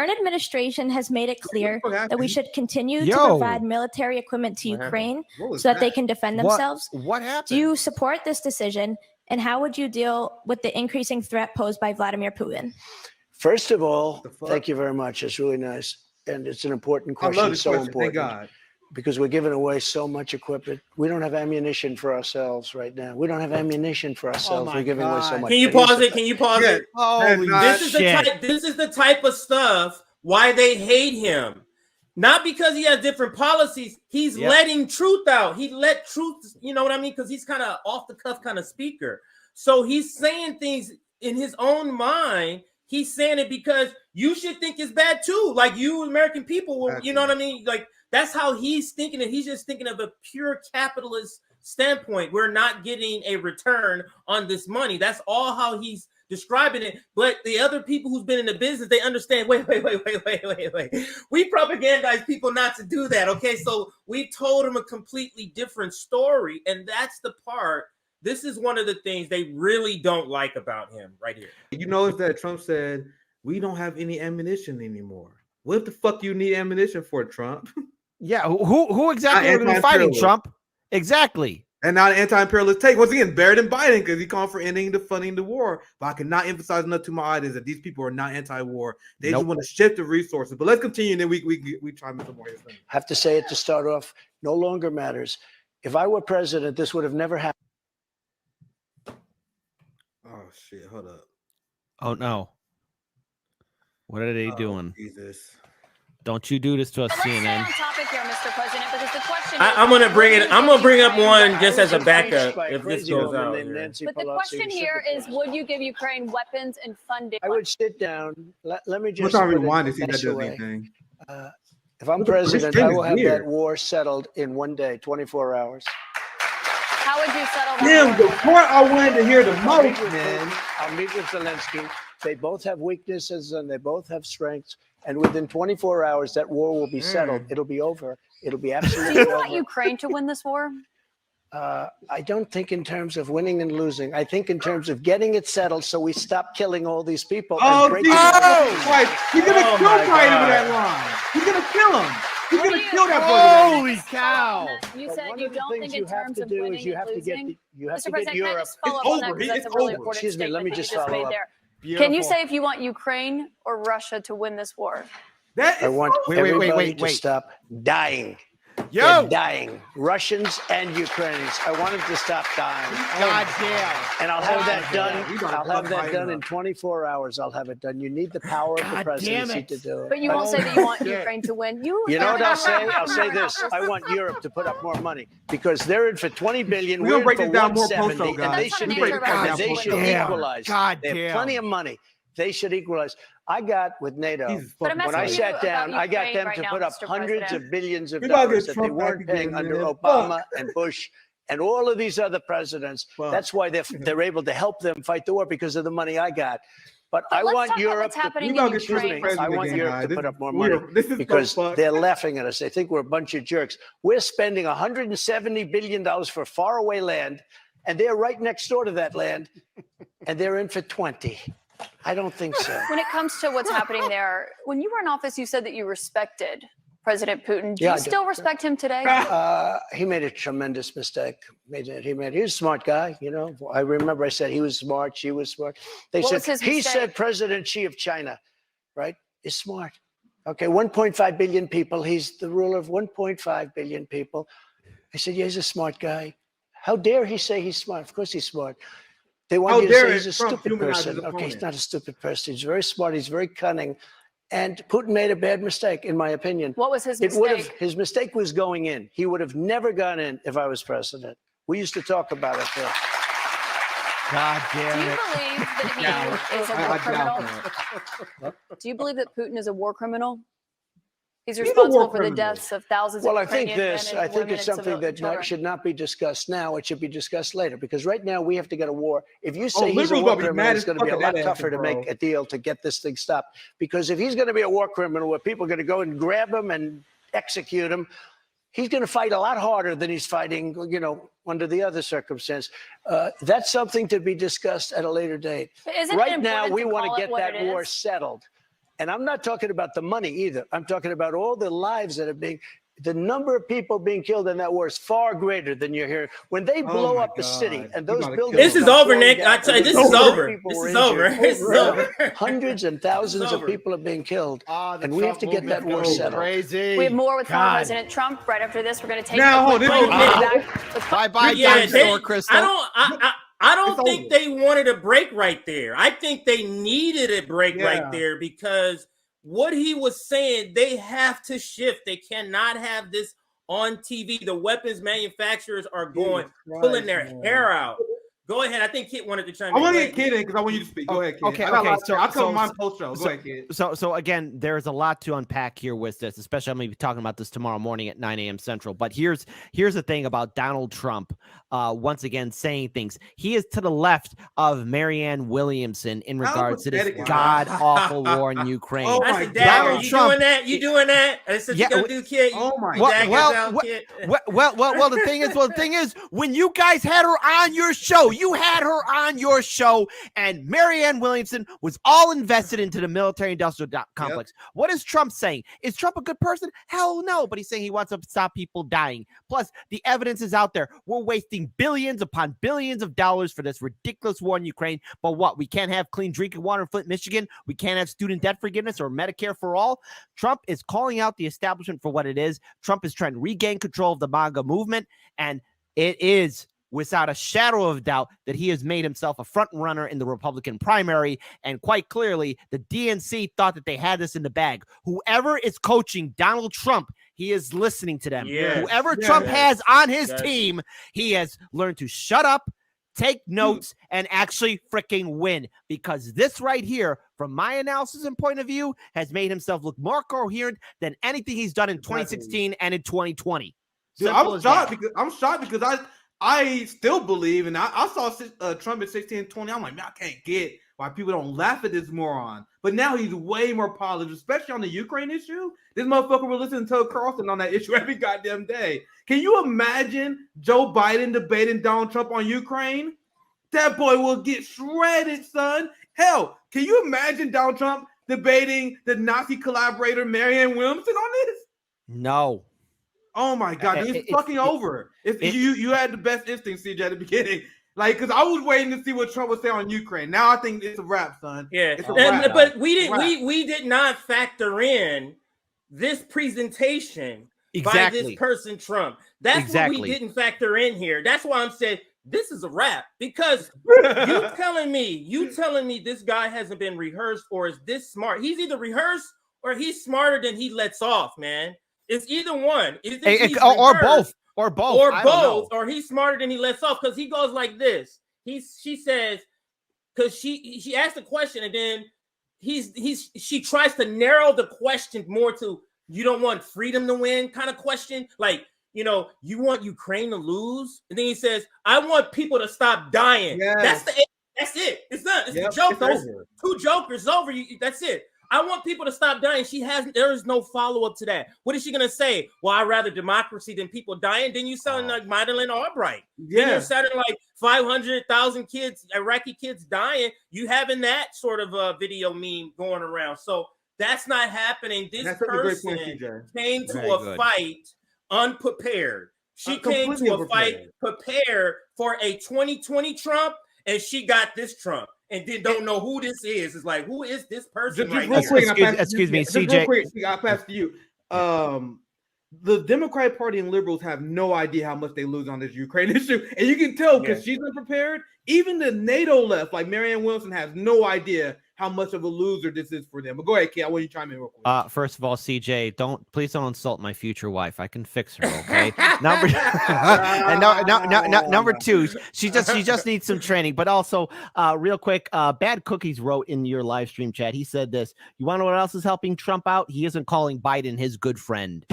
current administration has made it clear that we should continue to Yo. provide military equipment to Ukraine so that they can defend themselves. What happened? Do you support this decision, and how would you deal with the increasing threat posed by Vladimir Putin? First of all, thank you very much. It's really nice. And it's an important question. I love this so question. important. Thank God. Because we're giving away so much equipment. We don't have ammunition for ourselves right now. We don't have ammunition for ourselves. We're giving away so much. Can you pause it? Can you pause it? Holy This is the type of stuff why they hate him. Not because he has different policies. He's letting truth out. He let truth, you know what I mean? Because he's kind of off the cuff kind of speaker. So he's saying things in his own mind. He's saying it because you should think it's bad too. Like you American people, you know what I mean? Like that's how he's thinking. And he's just thinking of a pure capitalist standpoint. We're not getting a return on this money. That's all how he's describing it. But the other people who's been in the business, they understand, wait. We propagandize people not to do that. Okay. So we told them a completely different story. And that's the part. This is one of the things they really don't like about him right here. You notice that Trump said, we don't have any ammunition anymore. What the fuck you need ammunition for, Trump? Yeah, who exactly are we fighting, Trump? Exactly. And now the anti-imperialist take, once again, buried in Biden because he called for ending the funding the war. But I cannot emphasize enough to my audience that these people are not anti-war. They just want to shift the resources. But let's continue, and then we try to some more. Have to say it to start off, no longer matters. If I were president, this would have never happened. Oh, shit, hold up. Oh, no. What are they doing? Jesus. Don't you do this to us, CNN. On topic here, Mr. President, because the question I'm gonna bring up one just as a backup if this goes out. But the question here is, would you give Ukraine weapons and funding? I would sit down. Let me just. We're trying to rewind to see if that does anything. If I'm president, I will have that war settled in one day, 24 hours. How would you settle that? Damn, the part I wanted to hear the most, man. I'll meet with Zelensky. They both have weaknesses and they both have strengths. And within 24 hours, that war will be settled. It'll be over. It'll be absolutely over. Do you want Ukraine to win this war? I don't think in terms of winning and losing. I think in terms of getting it settled so we stop killing all these people. Oh, right. He's going to kill Biden with that line. He's going to kill him. He's going to kill that boy. Holy cow. You said you don't think in terms of winning and losing. Mr. President, can I just follow up on that because that's a really important Excuse me, let me just follow up. Can you say if you want Ukraine or Russia to win this war? I want everybody to stop dying. They're dying. Russians and Ukrainians. I want them to stop dying. God damn. And I'll have that done. I'll have that done in 24 hours. I'll have it done. You need the power of the presidency to do it. But you won't say that you want Ukraine to win. You know what I'll say? I'll say this. I want Europe to put up more money because they're in for 20 billion. We're in for 170. And they should equalize. They have plenty of money. They should equalize. I got with NATO, when I sat down, I got them to put up hundreds of billions of dollars that they weren't paying under Obama and Bush and all of these other presidents. That's why they're able to help them fight the war because of the money I got. But I want Europe to put up more money because they're laughing at us. They think we're a bunch of jerks. We're spending $170 billion for faraway land, and they're right next door to that land, and they're in for 20. I don't think so. When it comes to what's happening there, when you were in office, you said that you respected President Putin. Do you still respect him today? He made a tremendous mistake. He was a smart guy, you know. I remember I said he was smart, she was smart. He said President Xi of China, right, is smart. Okay, 1.5 billion people. He's the ruler of 1.5 billion people. I said, yeah, he's a smart guy. How dare he say he's smart? Of course he's smart. They want you to say he's a stupid person. Okay, he's not a stupid person. He's very smart. He's very cunning. And Putin made a bad mistake, in my opinion. What was his mistake? His mistake was going in. He would have never gone in if I was president. We used to talk about it there. God damn it. Do you believe that he is a war criminal? Do you believe that Putin is a war criminal? He's responsible for the deaths of thousands of Ukrainian men and women and I think it's something that should not be discussed now. It should be discussed later because right now we have to get a war. If you say he's a war criminal, it's going to be a lot tougher to make a deal to get this thing stopped. Because if he's going to be a war criminal where people are going to go and grab him and execute him, he's going to fight a lot harder than he's fighting, you know, under the other circumstance. That's something to be discussed at a later date. Right now, we want to get that war settled. And I'm not talking about the money either. I'm talking about all the lives that are being, the number of people being killed in that war is far greater than you're hearing. When they blow up a city and those buildings. This is over, Nick. I tell you, this is over. This is over. This is over. Hundreds and thousands of people are being killed. And we have to get that war settled. Crazy. We have more with former President Trump. Right after this, we're going to take now. Bye-bye, dinosaur Crystal. I don't think they wanted a break right there. I think they needed a break right there because what he was saying, they have to shift. They cannot have this on TV. The weapons manufacturers are pulling their hair out. Go ahead. I think Kit wanted to chime in. I want to get Kit in because I want you to speak. Go ahead, Kit. Okay. I'll come mine post show. Go ahead, Kit. So again, there's a lot to unpack here with this, especially I'm going to be talking about this tomorrow morning at 9 a.m. Central. But here's the thing about Donald Trump. Once again, saying things. He is to the left of Marianne Williamson in regards to this god-awful war in Ukraine. Oh my God. Donald Trump. Doing that? You doing that? That's what you're going to do, Kit. Oh my God. Well, the thing is, when you guys had her on your show, and Marianne Williamson was all invested into the military-industrial complex. Yep. What is Trump saying? Is Trump a good person? Hell no, but he's saying he wants to stop people dying. Plus, the evidence is out there. We're wasting billions upon billions of dollars for this ridiculous war in Ukraine. But what? We can't have clean drinking water in Flint, Michigan? We can't have student debt forgiveness or Medicare for all? Trump is calling out the establishment for what it is. Trump is trying to regain control of the MAGA movement, and it is without a shadow of doubt that he has made himself a front runner in the Republican primary. And quite clearly, the DNC thought that they had this in the bag. Whoever is coaching Donald Trump, he is listening to them. Whoever Trump has on his team, he has learned to shut up, take notes, and actually freaking win. Because this right here, from my analysis and point of view, has made himself look more coherent than anything he's done in 2016 and in 2020. Dude, I'm shocked because I still believe, and I saw Trump at 16 and 20. I'm like, man, I can't get why people don't laugh at this moron. But now he's way more positive, especially on the Ukraine issue. This motherfucker will listen to Tucker Carlson on that issue every goddamn day. Can you imagine Joe Biden debating Donald Trump on Ukraine? That boy will get shredded, son. Hell, can you imagine Donald Trump debating the Nazi collaborator Marianne Williamson on this? No. Oh my God, it's fucking over. You had the best instinct, CJ, at the beginning. Like, because I was waiting to see what Trump would say on Ukraine. Now I think it's a wrap, son. Yeah, it's a wrap. But we did not factor in this presentation by this person, Trump. That's what we didn't factor in here. That's why I'm saying this is a wrap, because you telling me this guy hasn't been rehearsed or is this smart. He's either rehearsed or he's smarter than he lets off, man. It's either one. Or both. Or he's smarter than he lets off, because he goes like this. She says, because she asked a question and then she tries to narrow the question more to, you don't want freedom to win kind of question. Like, you want Ukraine to lose. And then he says, I want people to stop dying. Yes. That's it. It's done. It's the Jokers. It's 2 Jokers over. That's it. I want people to stop dying. There is no follow-up to that. What is she going to say? Well, I'd rather democracy than people dying. Then you sound like Madeleine Albright. Then you're sounding like 500,000 kids, Iraqi kids dying. You having that sort of a video meme going around. So that's not happening. This person came to a fight unprepared. She came to a fight prepared for a 2020 Trump, and she got this Trump. And then don't know who this is. It's like, who is this person right here? Excuse me, CJ. I'll pass to you. The Democratic Party and liberals have no idea how much they lose on this Ukraine issue. And you can tell because she's unprepared. Even the NATO left, like Marianne Williamson, has no idea how much of a loser this is for them. But go ahead, Kate. I want you to chime in real quick. First of all, CJ, please don't insult my future wife. I can fix her, okay? Number 2, she just needs some training. But also, real quick, Bad Cookies wrote in your live stream chat. He said this. You want to know what else is helping Trump out? He isn't calling Biden his good friend.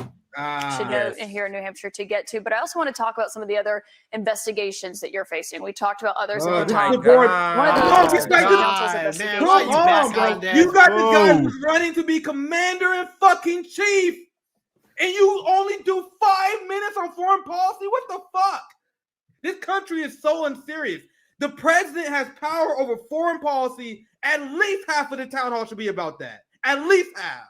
Should know here in New Hampshire to get to, but I also want to talk about some of the other investigations that you're facing. We talked about others in the time. One of those you got the guy who's running to be commander and fucking chief, and you only do 5 minutes on foreign policy. What the fuck? This country is so unserious. The president has power over foreign policy. At least half of the town hall should be about that. At least half.